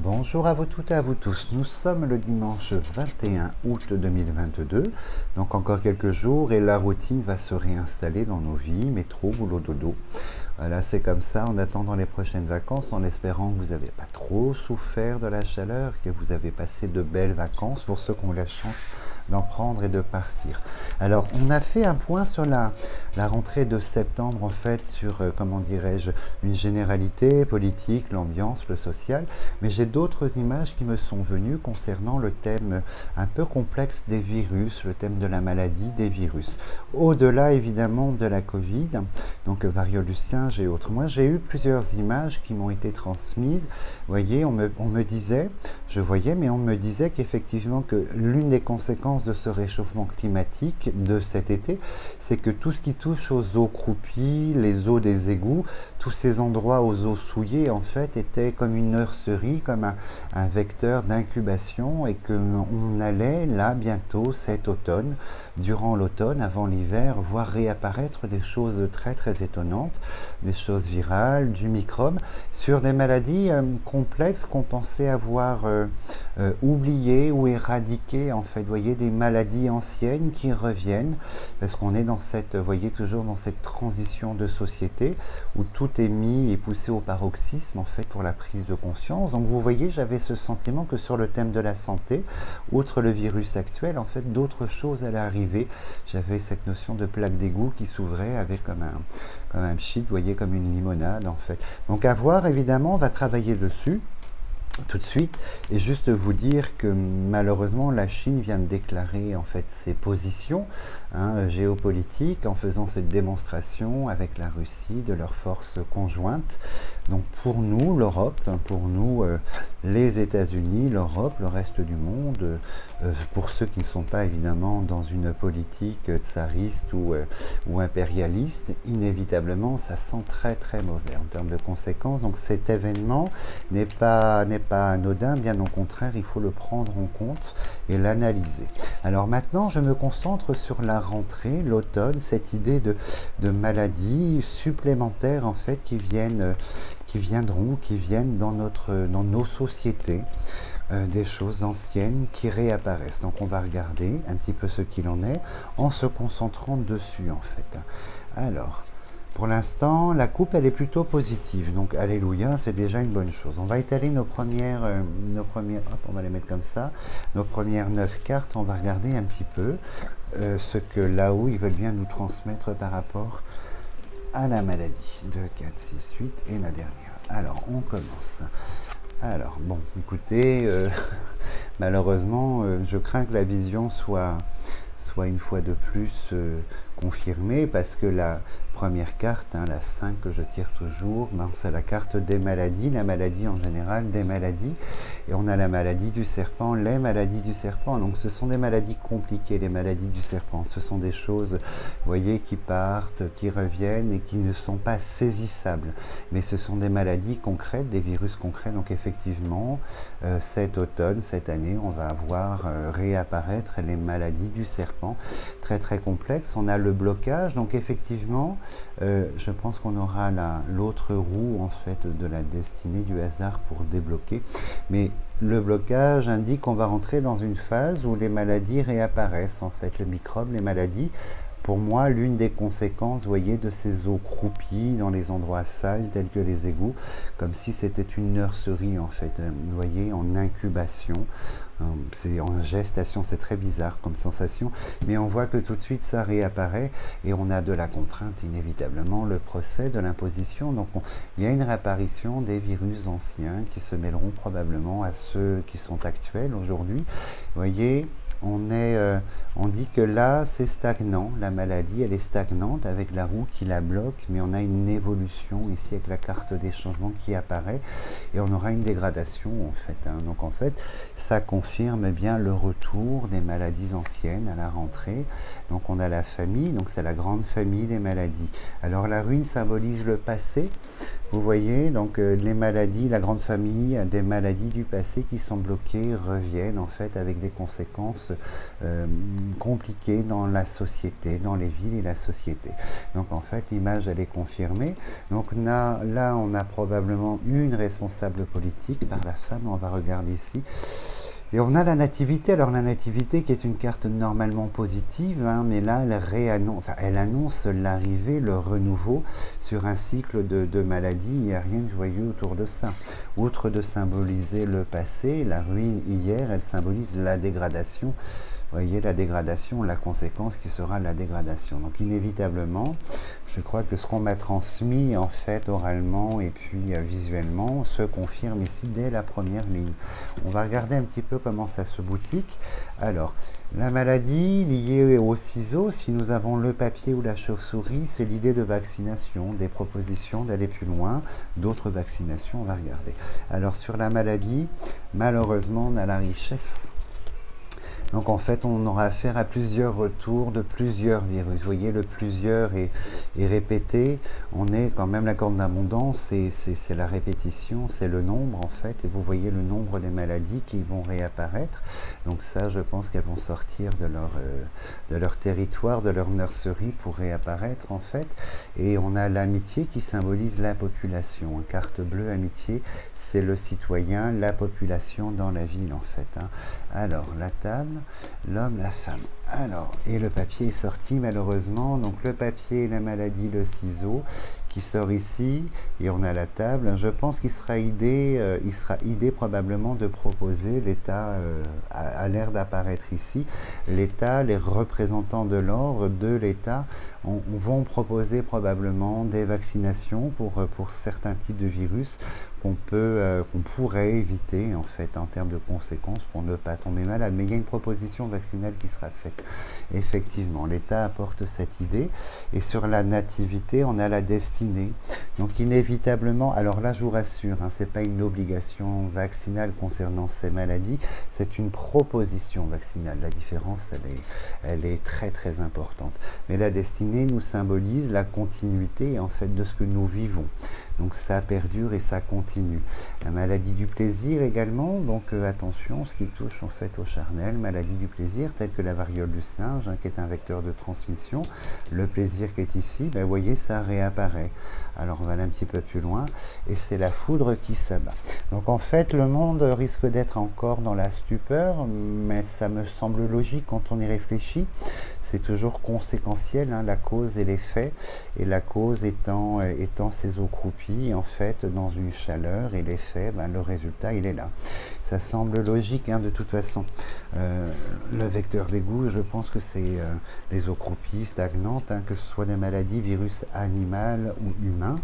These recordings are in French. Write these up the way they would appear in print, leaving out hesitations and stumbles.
Bonjour à vous toutes et à vous tous. Nous sommes le dimanche 21 août 2022, donc encore quelques jours et la routine va se réinstaller dans nos vies, métro, boulot, dodo. Voilà, c'est comme ça en attendant les prochaines vacances, en espérant que vous n'avez pas trop souffert de la chaleur, que vous avez passé de belles vacances pour ceux qui ont la chance d'en prendre et de partir. Alors, on a fait un point sur la rentrée de septembre, en fait, sur, comment dirais-je, une généralité politique, l'ambiance, le social, mais j'ai d'autres images qui me sont venues concernant le thème un peu complexe des virus, le thème de la maladie des virus. Au-delà, évidemment, de la Covid, donc variole du singe et autres. Moi, j'ai eu plusieurs images qui m'ont été transmises. Vous voyez, on me disait, je voyais, mais on me disait qu'effectivement, que l'une des conséquences de ce réchauffement climatique de cet été, c'est que tout ce qui touche aux eaux croupies, les eaux des égouts, tous ces endroits aux eaux souillées, en fait, étaient comme une nurserie, comme un vecteur d'incubation, et qu'on allait, là, bientôt, cet automne, durant l'automne, avant l'hiver, voir réapparaître des choses très, très étonnantes, des choses virales, du microbe, sur des maladies complexes qu'on pensait avoir oubliées ou éradiquées, en fait. Vous voyez, des maladies anciennes qui reviennent, parce qu'on est dans cette, vous voyez, toujours dans cette transition de société, où tout est mis et poussé au paroxysme, en fait, pour la prise de conscience. Donc, vous voyez, j'avais ce sentiment que sur le thème de la santé, outre le virus actuel, en fait, d'autres choses allaient arriver. J'avais cette notion de plaque d'égout qui s'ouvrait avec comme un pchit, vous voyez, comme une limonade, en fait. Donc, à voir, évidemment, on va travailler dessus tout de suite, et juste vous dire que malheureusement la Chine vient de déclarer en fait ses positions géopolitiques en faisant cette démonstration avec la Russie de leurs forces conjointes. Donc pour nous, l'Europe, pour nous, les États-Unis, l'Europe, le reste du monde, pour ceux qui ne sont pas évidemment dans une politique tsariste ou impérialiste, inévitablement ça sent très très mauvais en termes de conséquences. Donc cet événement n'est pas anodin, bien au contraire, il faut le prendre en compte et l'analyser. Alors maintenant, je me concentre sur la rentrée, l'automne, cette idée de maladies supplémentaires en fait qui viennent dans nos sociétés. Des choses anciennes qui réapparaissent. Donc on va regarder un petit peu ce qu'il en est en se concentrant dessus en fait. Alors, pour l'instant, la coupe, elle est plutôt positive. Donc, alléluia, c'est déjà une bonne chose. On va étaler nos premières, hop, on va les mettre comme ça. Nos premières 9 cartes, on va regarder un petit peu ce que là-haut, ils veulent bien nous transmettre par rapport à la maladie. 2, 4, 6, 8 et la dernière. Alors, on commence. Alors, bon, écoutez, malheureusement, je crains que la vision soit une fois de plus confirmée, parce que la première carte, la 5 que je tire toujours, c'est la carte des maladies, la maladie en général, des maladies, et on a la maladie du serpent, les maladies du serpent. Donc ce sont des maladies compliquées, les maladies du serpent, ce sont des choses, vous voyez, qui partent, qui reviennent et qui ne sont pas saisissables, mais ce sont des maladies concrètes, des virus concrets. Donc effectivement, cet automne, cette année, on va voir réapparaître les maladies du serpent, très très complexes. On a le blocage, donc effectivement, je pense qu'on aura l'autre roue en fait de la destinée du hasard pour débloquer, mais le blocage indique qu'on va rentrer dans une phase où les maladies réapparaissent, en fait, le microbe, les maladies. Pour moi, l'une des conséquences, vous voyez, de ces eaux croupies dans les endroits sales tels que les égouts, comme si c'était une nurserie en fait, vous voyez, en incubation. C'est en gestation, c'est très bizarre comme sensation, mais on voit que tout de suite ça réapparaît et on a de la contrainte, inévitablement, le procès de l'imposition. Donc il y a une réapparition des virus anciens qui se mêleront probablement à ceux qui sont actuels aujourd'hui. Vous voyez, on dit que là c'est stagnant, la maladie elle est stagnante avec la roue qui la bloque, mais on a une évolution ici avec la carte des changements qui apparaît et on aura une dégradation en fait. Donc en fait ça confirme bien le retour des maladies anciennes à la rentrée. Donc on a la famille, donc c'est la grande famille des maladies. Alors la ruine symbolise le passé, Vous voyez, donc les maladies, la grande famille, des maladies du passé qui sont bloquées reviennent en fait avec des conséquences compliquées dans la société, dans les villes et la société. Donc en fait, l'image, elle est confirmée. Donc là, on a probablement une responsable politique par la femme, on va regarder ici. Et on a la nativité, alors la nativité qui est une carte normalement positive, hein, mais là elle annonce l'arrivée, le renouveau sur un cycle de maladies, il n'y a rien de joyeux autour de ça. Outre de symboliser le passé, la ruine hier, elle symbolise la dégradation. Vous voyez, la dégradation, la conséquence qui sera la dégradation. Donc inévitablement, je crois que ce qu'on m'a transmis en fait oralement et puis visuellement se confirme ici dès la première ligne. On va regarder un petit peu comment ça se boutique. Alors, la maladie liée au ciseau, si nous avons le papier ou la chauve-souris, c'est l'idée de vaccination, des propositions d'aller plus loin, d'autres vaccinations, on va regarder. Alors sur la maladie, malheureusement, on a la richesse. Donc en fait, on aura affaire à plusieurs retours de plusieurs virus. Vous voyez, le plusieurs est répété. On est quand même la corde d'abondance, c'est la répétition, c'est le nombre en fait. Et vous voyez le nombre des maladies qui vont réapparaître. Donc ça, je pense qu'elles vont sortir de leur territoire, de leur nurserie pour réapparaître en fait. Et on a l'amitié qui symbolise la population. Carte bleue, amitié, c'est le citoyen, la population dans la ville en fait. Hein. Alors, la table. L'homme, la femme. Alors, et le papier est sorti malheureusement. Donc le papier, la maladie, le ciseau qui sort ici et on a la table. Je pense qu'il sera idée probablement de proposer l'État à l'air d'apparaître ici. L'État, les représentants de l'ordre de l'État vont proposer probablement des vaccinations pour certains types de virus qu'on pourrait éviter en fait en termes de conséquences pour ne pas tomber malade. Mais il y a une proposition vaccinale qui sera faite. Effectivement, l'État apporte cette idée et sur la nativité, on a la destinée. Donc inévitablement, alors là je vous rassure, hein, ce n'est pas une obligation vaccinale concernant ces maladies, c'est une proposition vaccinale. La différence, elle est très très importante. Mais la destinée nous symbolise la continuité en fait de ce que nous vivons. Donc ça perdure et ça continue. La maladie du plaisir également, donc attention, ce qui touche en fait au charnel, maladie du plaisir, telle que la variole du singe, hein, qui est un vecteur de transmission. Le plaisir qui est ici, ben, vous voyez, ça réapparaît. Alors on va aller un petit peu plus loin, et c'est la foudre qui s'abat. Donc en fait, le monde risque d'être encore dans la stupeur, mais ça me semble logique quand on y réfléchit. C'est toujours conséquentiel, hein, la cause et l'effet, et la cause étant ces eaux croupies, en fait, dans une chaleur, et l'effet, ben, le résultat, il est là. Ça semble logique, hein, de toute façon. Le vecteur d'égout, je pense que c'est les eaux croupies, stagnantes, hein, que ce soit des maladies, virus animal ou humain.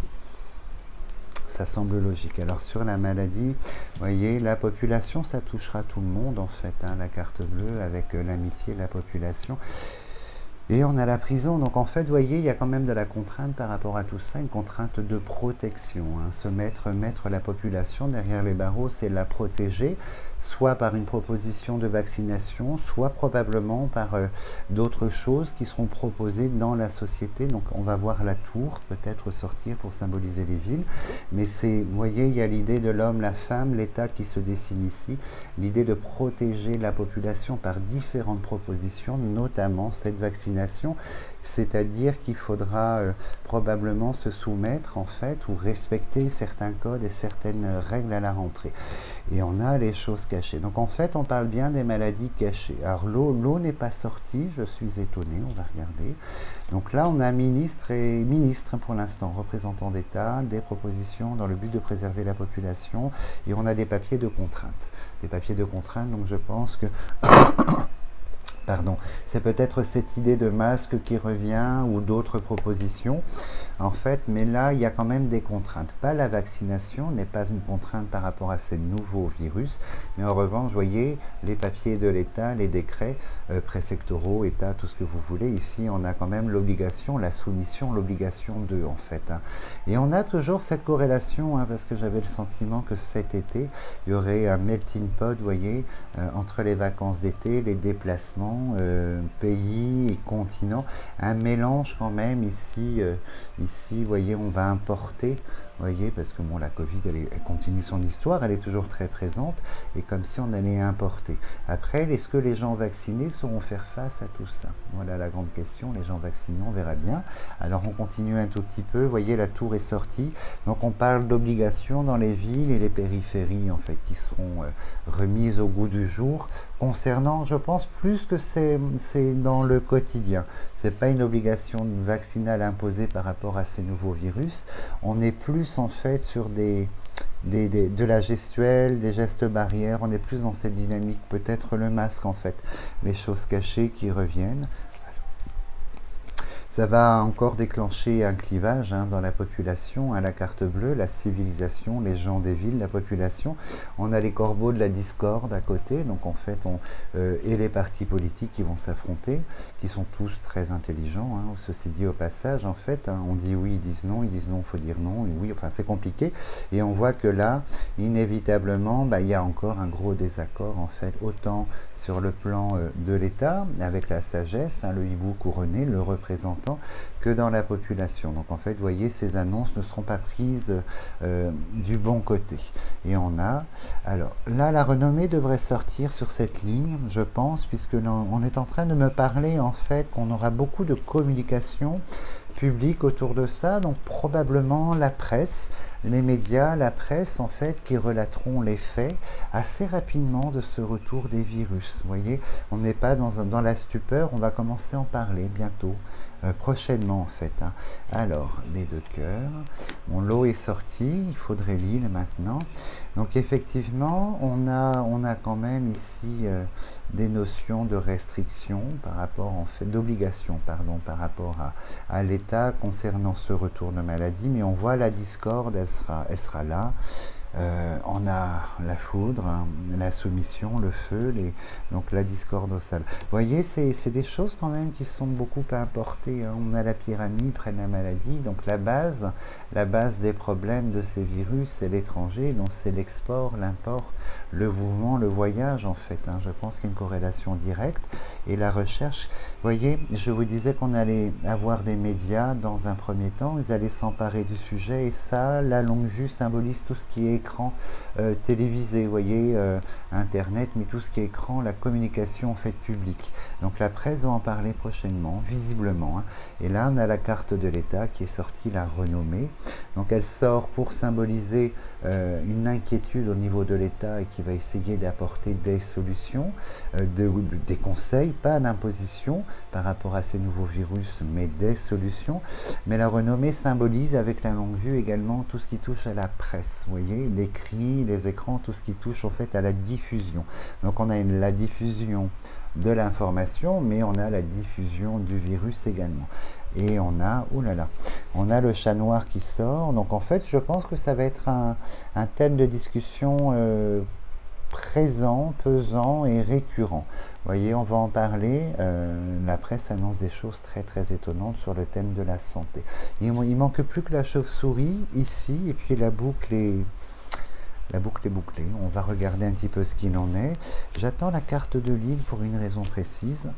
Ça semble logique. Alors sur la maladie, vous voyez, la population, ça touchera tout le monde en fait, hein, la carte bleue avec l'amitié, la population. Et on a la prison, donc en fait, vous voyez, il y a quand même de la contrainte par rapport à tout ça, une contrainte de protection. Hein. Mettre la population derrière les barreaux, c'est la protéger, soit par une proposition de vaccination, soit probablement par d'autres choses qui seront proposées dans la société. Donc on va voir la tour peut-être sortir pour symboliser les villes. Mais vous voyez, il y a l'idée de l'homme, la femme, l'État qui se dessine ici, l'idée de protéger la population par différentes propositions, notamment cette vaccination, c'est-à-dire qu'il faudra probablement se soumettre en fait ou respecter certains codes et certaines règles à la rentrée. Et on a les choses cachées. Donc en fait, on parle bien des maladies cachées. Alors l'eau n'est pas sortie, je suis étonné, on va regarder. Donc là, on a ministre pour l'instant, représentant d'État, des propositions dans le but de préserver la population, et on a des papiers de contrainte. Des papiers de contrainte, donc je pense que... Pardon, c'est peut-être cette idée de masque qui revient ou d'autres propositions, en fait, mais là, il y a quand même des contraintes. Pas la vaccination n'est pas une contrainte par rapport à ces nouveaux virus, mais en revanche, vous voyez, les papiers de l'État, les décrets préfectoraux, État, tout ce que vous voulez, ici, on a quand même l'obligation, la soumission, l'obligation d'eux, en fait. Hein. Et on a toujours cette corrélation, hein, parce que j'avais le sentiment que cet été, il y aurait un melting pot, vous voyez, entre les vacances d'été, les déplacements, pays et continents, un mélange quand même ici, vous voyez, on va importer, voyez, parce que bon, la Covid, elle continue son histoire, elle est toujours très présente, et comme si on allait importer. Après, est-ce que les gens vaccinés sauront faire face à tout ça? Voilà la grande question, les gens vaccinés, on verra bien. Alors on continue un tout petit peu, vous voyez, la tour est sortie, donc on parle d'obligations dans les villes et les périphéries, en fait, qui seront remises au goût du jour, concernant, je pense, plus que c'est dans le quotidien. Ce n'est pas une obligation vaccinale imposée par rapport à ces nouveaux virus. On est plus en fait sur de la gestuelle, des gestes barrières. On est plus dans cette dynamique. Peut-être le masque en fait. Les choses cachées qui reviennent. Ça va encore déclencher un clivage dans la population, la carte bleue, la civilisation, les gens des villes, la population. On a les corbeaux de la discorde à côté, donc en fait, et les partis politiques qui vont s'affronter, qui sont tous très intelligents. Ceci dit au passage, en fait, on dit oui, ils disent non, il faut dire non, et oui, enfin c'est compliqué. Et on voit que là, inévitablement, il y a encore un gros désaccord, en fait, autant sur le plan de l'État, avec la sagesse, le hibou couronné, le représentant, que dans la population. Donc en fait, vous voyez, ces annonces ne seront pas prises du bon côté. Et on a... Alors là, la renommée devrait sortir sur cette ligne, je pense, puisque on est en train de me parler, en fait, qu'on aura beaucoup de communication public autour de ça, donc probablement la presse, les médias, la presse en fait, qui relateront les faits assez rapidement de ce retour des virus. Vous voyez, on n'est pas dans la stupeur, on va commencer à en parler bientôt, prochainement en fait. Alors, les deux cœurs, mon lot est sorti, il faudrait l'île maintenant. Donc effectivement, on a quand même ici des notions de restriction par rapport, en fait, d'obligation, pardon, par rapport à l'État concernant ce retour de maladie, mais on voit la discorde, elle sera là. On a la foudre, la soumission, le feu, donc la discorde au sol. Vous voyez, c'est des choses quand même qui sont beaucoup à importer. On a la pyramide près de la maladie, donc la base des problèmes de ces virus, c'est l'étranger, donc c'est l'export, l'import, le mouvement, le voyage en fait. Je pense qu'il y a une corrélation directe. Et la recherche, vous voyez, je vous disais qu'on allait avoir des médias dans un premier temps, ils allaient s'emparer du sujet, et ça, la longue vue symbolise tout ce qui est écran télévisé, vous voyez, internet, mais tout ce qui est écran, la communication faite publique. Donc la presse va en parler prochainement, visiblement. Et là, on a la carte de l'État qui est sortie, la renommée. Donc elle sort pour symboliser une inquiétude au niveau de l'État et qui va essayer d'apporter des solutions, des conseils, pas d'imposition par rapport à ces nouveaux virus, mais des solutions. Mais la renommée symbolise avec la longue vue également tout ce qui touche à la presse, vous voyez, l'écrit, les écrans, tout ce qui touche en fait à la diffusion. Donc on a la diffusion de l'information, mais on a la diffusion du virus également. Et on a, on a le chat noir qui sort. Donc en fait, je pense que ça va être un thème de discussion présent, pesant et récurrent. Vous voyez, on va en parler. La presse annonce des choses très très étonnantes sur le thème de la santé. Il manque plus que la chauve-souris ici, et puis la boucle est bouclée. On va regarder un petit peu ce qu'il en est. J'attends la carte de l'île pour une raison précise.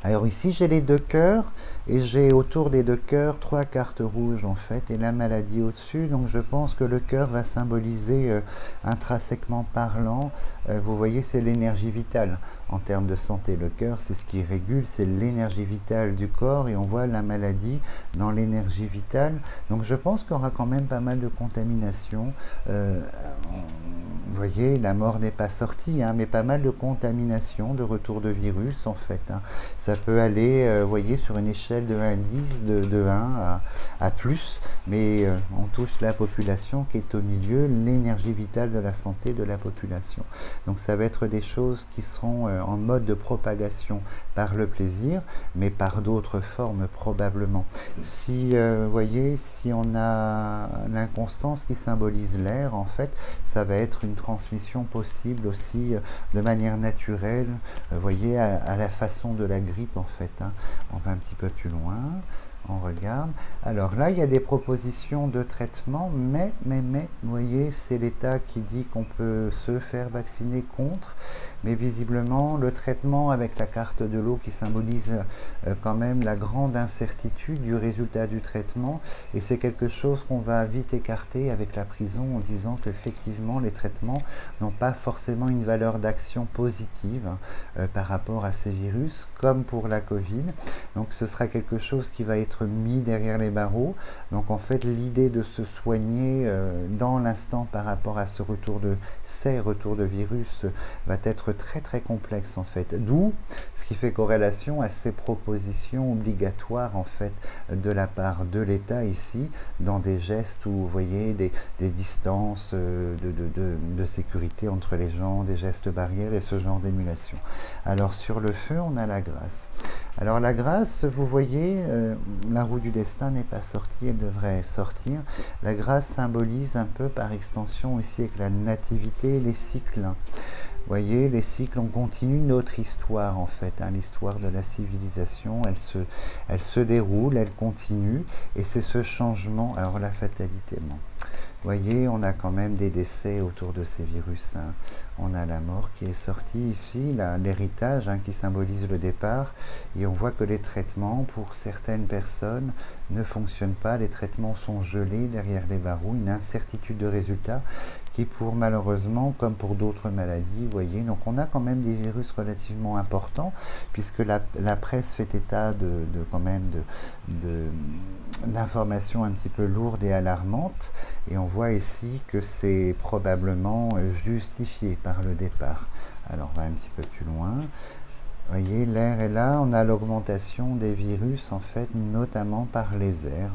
Alors ici, j'ai les deux cœurs, et j'ai autour des deux cœurs 3 cartes rouges en fait, et la maladie au-dessus. Donc je pense que le cœur va symboliser, intrinsèquement parlant, vous voyez, c'est l'énergie vitale en termes de santé. Le cœur, c'est ce qui régule, c'est l'énergie vitale du corps, et on voit la maladie dans l'énergie vitale. Donc je pense qu'il y aura quand même pas mal de contamination. Vous voyez, la mort n'est pas sortie, mais pas mal de contamination, de retour de virus en fait. Ça peut aller, vous voyez, sur une échelle de 1 à 10, de 1 à plus, mais on touche la population qui est au milieu, l'énergie vitale de la santé de la population. Donc ça va être des choses qui seront en mode de propagation par le plaisir, mais par d'autres formes probablement. Si, vous voyez, si on a l'inconstance qui symbolise l'air, en fait, ça va être une transmission possible aussi de manière naturelle, vous voyez, à la façon de la grippe en fait. On va un petit peu plus loin. On regarde. Alors là, il y a des propositions de traitement, mais, vous voyez, c'est l'État qui dit qu'on peut se faire vacciner contre, mais visiblement, le traitement avec la carte de l'eau qui symbolise quand même la grande incertitude du résultat du traitement, et c'est quelque chose qu'on va vite écarter avec la prison en disant qu'effectivement, les traitements n'ont pas forcément une valeur d'action positive par rapport à ces virus, comme pour la Covid. Donc ce sera quelque chose qui va être mis derrière les barreaux. Donc en fait, l'idée de se soigner dans l'instant par rapport à ces retours de virus va être très très complexe en fait. D'où ce qui fait corrélation à ces propositions obligatoires en fait de la part de l'État ici, dans des gestes où vous voyez des distances de sécurité entre les gens, des gestes barrières et ce genre d'émulation. Alors sur le feu, on a la grâce. Alors la grâce, vous voyez, la roue du destin n'est pas sortie, elle devrait sortir. La grâce symbolise un peu par extension ici avec la nativité, les cycles. Vous voyez, les cycles, on continue notre histoire en fait, hein, l'histoire de la civilisation, elle se déroule, elle continue, et c'est ce changement, alors la fatalité, bon. Vous voyez, on a quand même des décès autour de ces virus. Hein. On a la mort qui est sortie ici, l'héritage hein, qui symbolise le départ. Et on voit que les traitements, pour certaines personnes, ne fonctionnent pas. Les traitements sont gelés derrière les barreaux. Une incertitude de résultat qui, pour malheureusement, comme pour d'autres maladies, vous voyez, donc on a quand même des virus relativement importants, puisque la presse fait état quand même d'informations un petit peu lourdes et alarmantes, et on voit ici que c'est probablement justifié par le départ. Alors on va un petit peu plus loin. Vous voyez, l'air est là, on a l'augmentation des virus en fait, notamment par les airs.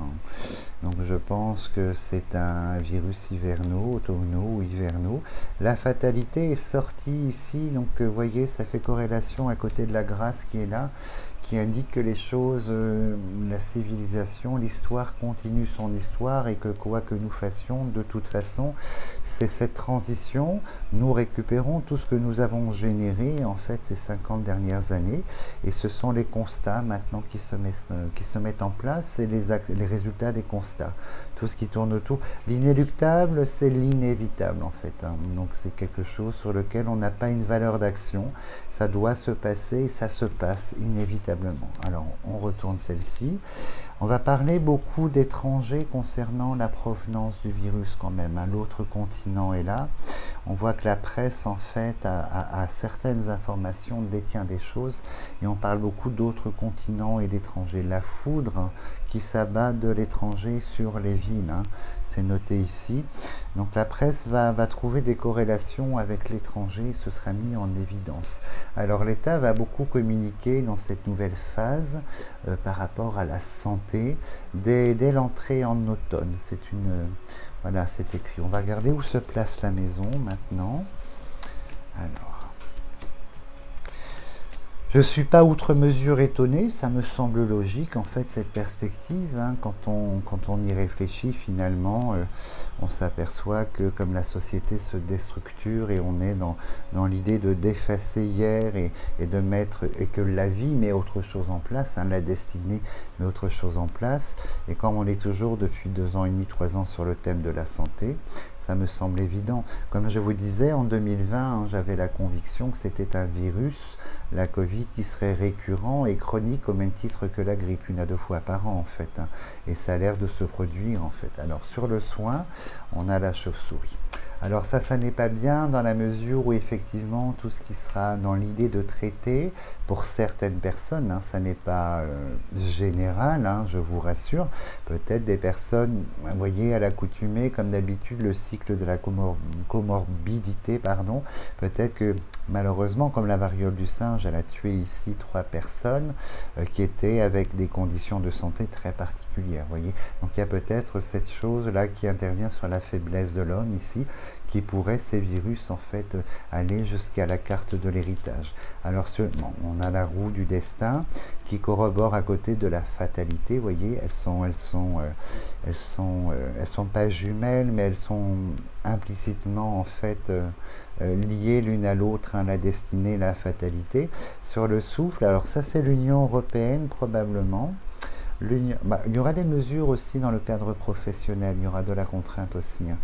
Donc je pense que c'est un virus hivernaux, automnaux ou hivernaux. La fatalité est sortie ici, donc vous voyez, ça fait corrélation à côté de la grâce qui est là, qui indique que les choses, la civilisation, l'histoire continue son histoire, et que quoi que nous fassions, de toute façon, c'est cette transition. Nous récupérons tout ce que nous avons généré en fait ces 50 dernières années, et ce sont les constats maintenant qui se mettent en place, et les résultats des constats. Tout ce qui tourne autour. L'inéluctable, c'est l'inévitable en fait. Hein. Donc c'est quelque chose sur lequel on n'a pas une valeur d'action. Ça doit se passer, et ça se passe inévitablement. Alors on retourne celle-ci. On va parler beaucoup d'étrangers concernant la provenance du virus quand même. Hein. L'autre continent est là. On voit que la presse en fait a certaines informations, détient des choses, et on parle beaucoup d'autres continents et d'étrangers. La foudre hein, qui s'abat de l'étranger sur les villes, hein, c'est noté ici. Donc la presse va trouver des corrélations avec l'étranger, ce sera mis en évidence. Alors l'État va beaucoup communiquer dans cette nouvelle phase par rapport à la santé dès l'entrée en automne. Voilà, c'est écrit. On va regarder où se place la maison maintenant. Alors, je ne suis pas outre mesure étonné, ça me semble logique en fait cette perspective. Hein, quand on y réfléchit finalement, on s'aperçoit que comme la société se déstructure et on est dans l'idée de d'effacer hier et de mettre, et que la vie met autre chose en place, hein, la destinée met autre chose en place, et comme on est toujours depuis 2 ans et demi, 3 ans sur le thème de la santé, ça me semble évident. Comme je vous disais, en 2020, hein, j'avais la conviction que c'était un virus, la Covid, qui serait récurrent et chronique au même titre que la grippe, 1 à 2 fois par an en fait. Hein, et ça a l'air de se produire en fait. Alors sur le soin, on a la chauve-souris. Alors ça n'est pas bien dans la mesure où effectivement tout ce qui sera dans l'idée de traiter, pour certaines personnes, hein, ça n'est pas général, hein, je vous rassure, peut-être des personnes, vous voyez, à l'accoutumée, comme d'habitude, le cycle de la comorbidité, pardon, peut-être que malheureusement, comme la variole du singe, elle a tué ici 3 personnes qui étaient avec des conditions de santé très particulières, voyez. Donc il y a peut-être cette chose-là qui intervient sur la faiblesse de l'homme ici, qui pourrait, ces virus, en fait, aller jusqu'à la carte de l'héritage. Alors, on a la roue du destin qui corrobore à côté de la fatalité, vous voyez, elles sont pas jumelles, mais elles sont implicitement, en fait, liées l'une à l'autre, hein, la destinée, la fatalité. Sur le souffle, alors ça, c'est l'Union européenne, probablement. Il y aura des mesures aussi dans le cadre professionnel, il y aura de la contrainte aussi, hein.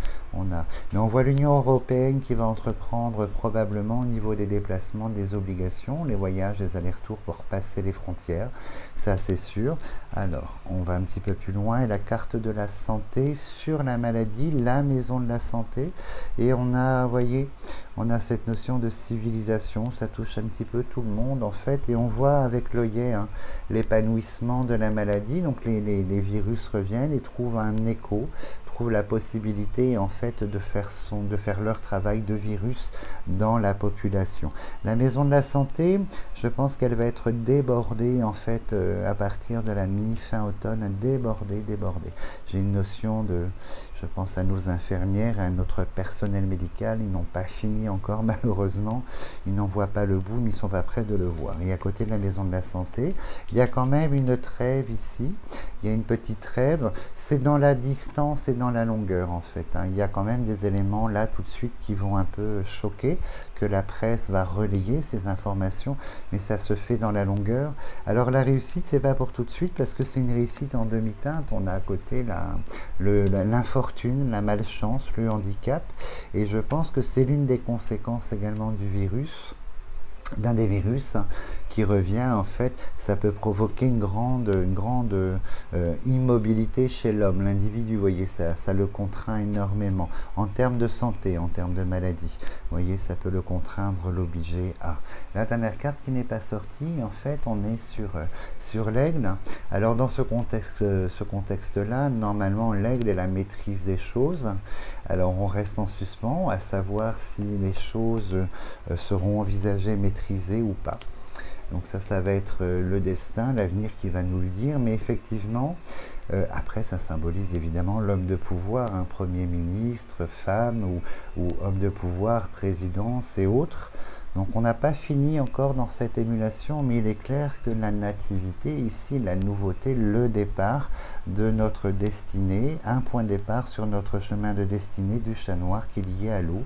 Mais on voit l'Union européenne qui va entreprendre probablement au niveau des déplacements, des obligations, les voyages, les allers-retours pour passer les frontières, ça c'est sûr. Alors, on va un petit peu plus loin, et la carte de la santé sur la maladie, la maison de la santé, et vous voyez, on a cette notion de civilisation, ça touche un petit peu tout le monde en fait, et on voit avec l'œillet, hein, l'épanouissement de la maladie, donc les virus reviennent et trouvent un écho, trouvent la possibilité en fait de faire leur travail de virus dans la population. La maison de la santé, je pense qu'elle va être débordée en fait à partir de la mi-fin automne, débordée. J'ai une notion je pense à nos infirmières, à notre personnel médical, ils n'ont pas fini encore malheureusement, ils n'en voient pas le bout, mais ils ne sont pas prêts de le voir. Et à côté de la maison de la santé, il y a quand même une trêve ici, il y a une petite trêve, c'est dans la distance et dans la longueur en fait, hein. Il y a quand même des éléments là tout de suite qui vont un peu choquer, que la presse va relayer ces informations, mais ça se fait dans la longueur. Alors la réussite, c'est pas pour tout de suite, parce que c'est une réussite en demi-teinte. On a à côté l'infortune, la malchance, le handicap, et je pense que c'est l'une des conséquences également du virus, d'un des virus qui revient en fait, ça peut provoquer une grande immobilité chez l'homme, l'individu, vous voyez, ça le contraint énormément, en termes de santé, en termes de maladie, vous voyez, ça peut le contraindre, l'obliger à. La dernière carte qui n'est pas sortie, en fait, on est sur l'aigle. Alors dans ce contexte-là, normalement l'aigle est la maîtrise des choses, alors on reste en suspens, à savoir si les choses seront envisagées, maîtrisées ou pas. Donc ça va être le destin, l'avenir qui va nous le dire, mais effectivement, après ça symbolise évidemment l'homme de pouvoir, un premier ministre, femme ou homme de pouvoir, présidence et autres. Donc on n'a pas fini encore dans cette émulation, mais il est clair que la nativité, ici, la nouveauté, le départ de notre destinée, un point de départ sur notre chemin de destinée du chat noir qui est lié à l'eau.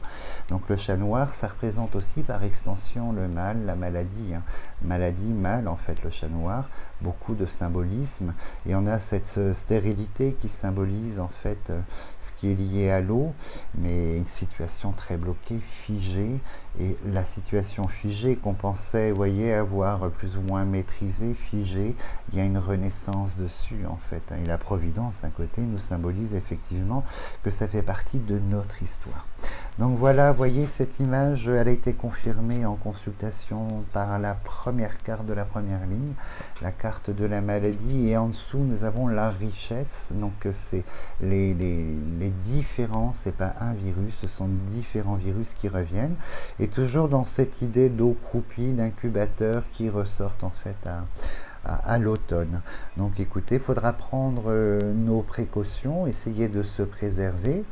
Donc le chat noir, ça représente aussi par extension le mal, la maladie, hein. Maladie, mal en fait, le chat noir, beaucoup de symbolisme, et on a cette stérilité qui symbolise en fait ce qui est lié à l'eau, mais une situation très bloquée, figée, et la situation figée qu'on pensait, vous voyez, avoir plus ou moins maîtrisée, figée, il y a une renaissance dessus en fait, hein. Et la providence, à côté, nous symbolise effectivement que ça fait partie de notre histoire. Donc voilà, vous voyez, cette image, elle a été confirmée en consultation par la première carte de la première ligne, la carte de la maladie, et en dessous nous avons la richesse. Donc c'est les différents, c'est pas un virus, ce sont différents virus qui reviennent, et toujours dans cette idée d'eau croupie, d'incubateur qui ressortent en fait à l'automne. Donc écoutez, il faudra prendre nos précautions, essayer de se préserver.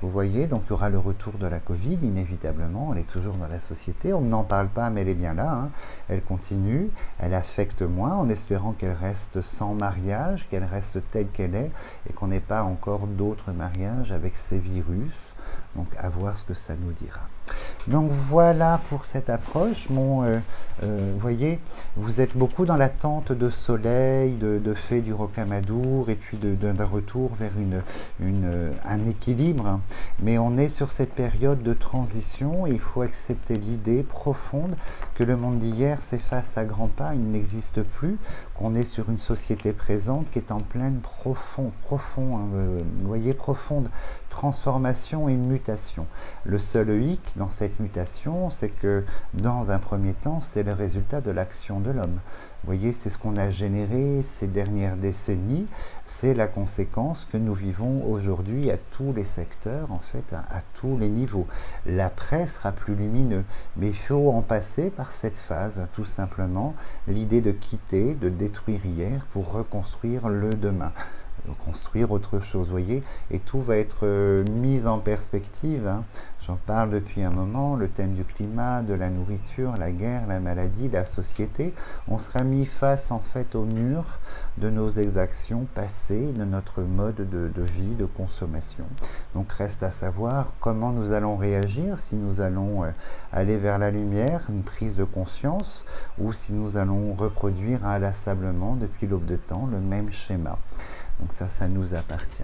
Vous voyez, donc il y aura le retour de la Covid, inévitablement, elle est toujours dans la société, on n'en parle pas, mais elle est bien là, hein. Elle continue, elle affecte moins, en espérant qu'elle reste sans mariage, qu'elle reste telle qu'elle est, et qu'on n'ait pas encore d'autres mariages avec ces virus. Donc à voir ce que ça nous dira. Donc voilà pour cette approche. Vous voyez, vous êtes beaucoup dans l'attente de soleil, de fée du rocamadour, et puis d'un retour vers un équilibre. Mais on est sur cette période de transition, et il faut accepter l'idée profonde que le monde d'hier s'efface à grands pas, il n'existe plus, qu'on est sur une société présente qui est en pleine profonde transformation et mutation. Le seul hic dans cette mutation, c'est que dans un premier temps, c'est le résultat de l'action de l'homme. Vous voyez, c'est ce qu'on a généré ces dernières décennies, c'est la conséquence que nous vivons aujourd'hui à tous les secteurs, en fait, à tous les niveaux. L'après sera plus lumineux, mais il faut en passer par cette phase, tout simplement, l'idée de quitter, de détruire hier pour reconstruire le demain. construire autre chose, vous voyez, et tout va être mis en perspective, hein. J'en parle depuis un moment, le thème du climat, de la nourriture, la guerre, la maladie, la société. On sera mis face en fait au mur de nos exactions passées, de notre mode de vie, de consommation. Donc reste à savoir comment nous allons réagir, si nous allons aller vers la lumière, une prise de conscience, ou si nous allons reproduire inlassablement depuis l'aube de temps le même schéma. Donc ça nous appartient.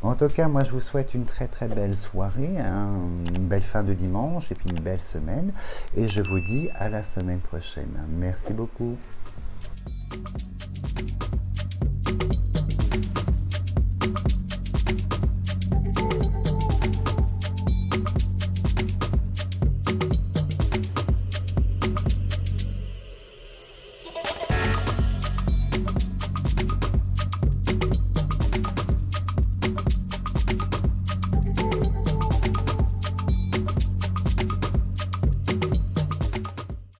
En tout cas, moi je vous souhaite une très très belle soirée, hein, une belle fin de dimanche et puis une belle semaine. Et je vous dis à la semaine prochaine. Merci beaucoup.